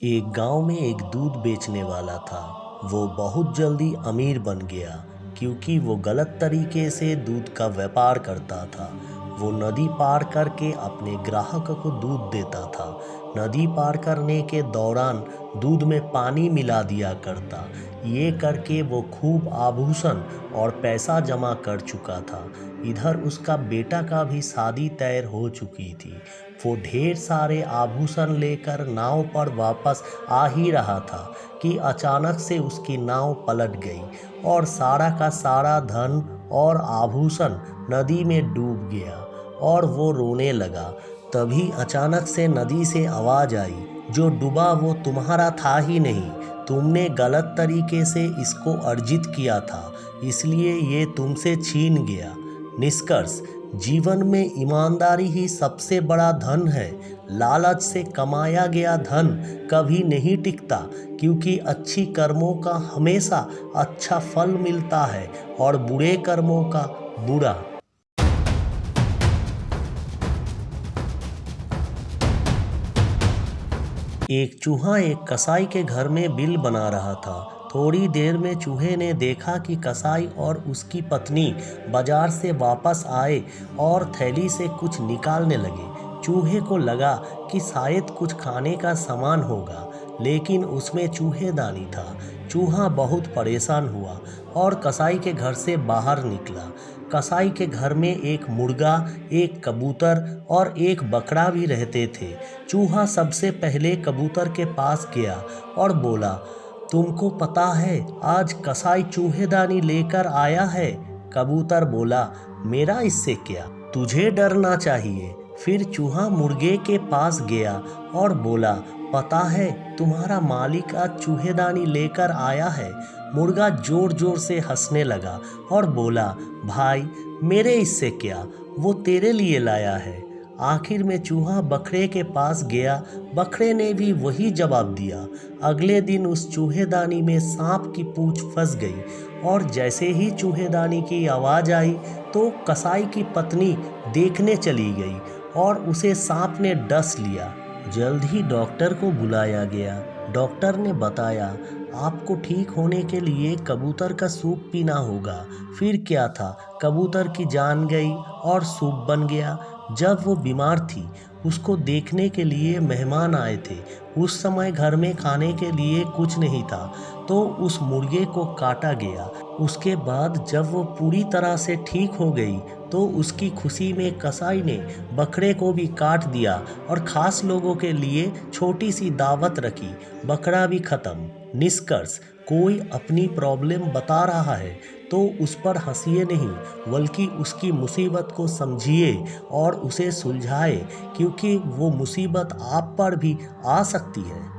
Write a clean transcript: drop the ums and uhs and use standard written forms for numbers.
एक गांव में एक दूध बेचने वाला था। वो बहुत जल्दी अमीर बन गया क्योंकि वो गलत तरीके से दूध का व्यापार करता था। वो नदी पार करके अपने ग्राहक को दूध देता था। नदी पार करने के दौरान दूध में पानी मिला दिया करता। ये करके वो खूब आभूषण और पैसा जमा कर चुका था। इधर उसका बेटा का भी शादी तय हो चुकी थी। वो ढेर सारे आभूषण लेकर नाव पर वापस आ ही रहा था कि अचानक से उसकी नाव पलट गई और सारा का सारा धन और आभूषण नदी में डूब गया और वो रोने लगा। तभी अचानक से नदी से आवाज़ आई, जो डूबा वो तुम्हारा था ही नहीं, तुमने गलत तरीके से इसको अर्जित किया था, इसलिए ये तुमसे छीन गया। निष्कर्ष, जीवन में ईमानदारी ही सबसे बड़ा धन है। लालच से कमाया गया धन कभी नहीं टिकता, क्योंकि अच्छी कर्मों का हमेशा अच्छा फल मिलता है और बुरे कर्मों का बुरा। एक चूहा एक कसाई के घर में बिल बना रहा था। थोड़ी देर में चूहे ने देखा कि कसाई और उसकी पत्नी बाजार से वापस आए और थैली से कुछ निकालने लगे। चूहे को लगा कि शायद कुछ खाने का सामान होगा, लेकिन उसमें चूहेदानी था। चूहा बहुत परेशान हुआ और कसाई के घर से बाहर निकला। कसाई के घर में एक मुर्गा, एक कबूतर और एक बकरा भी रहते थे। चूहा सबसे पहले कबूतर के पास गया और बोला, तुमको पता है आज कसाई चूहेदानी लेकर आया है? कबूतर बोला, मेरा इससे क्या, तुझे डरना चाहिए। फिर चूहा मुर्गे के पास गया और बोला, पता है तुम्हारा मालिक आज चूहेदानी लेकर आया है। मुर्गा जोर जोर से हंसने लगा और बोला, भाई मेरे इससे क्या, वो तेरे लिए लाया है। आखिर में चूहा बकरे के पास गया। बकरे ने भी वही जवाब दिया। अगले दिन उस चूहेदानी में सांप की पूंछ फंस गई और जैसे ही चूहेदानी की आवाज़ आई तो कसाई की पत्नी देखने चली गई और उसे सांप ने डस लिया। जल्द ही डॉक्टर को बुलाया गया। डॉक्टर ने बताया, आपको ठीक होने के लिए कबूतर का सूप पीना होगा। फिर क्या था, कबूतर की जान गई और सूप बन गया। जब वो बीमार थी, उसको देखने के लिए मेहमान आए थे। उस समय घर में खाने के लिए कुछ नहीं था, तो उस मुर्गे को काटा गया। उसके बाद जब वो पूरी तरह से ठीक हो गई तो उसकी खुशी में कसाई ने बकरे को भी काट दिया और खास लोगों के लिए छोटी सी दावत रखी। बकरा भी खत्म। निष्कर्ष, कोई अपनी प्रॉब्लम बता रहा है तो उस पर हंसिए नहीं, बल्कि उसकी मुसीबत को समझिए और उसे सुलझाए, क्योंकि वो मुसीबत आप पर भी आ सकती है।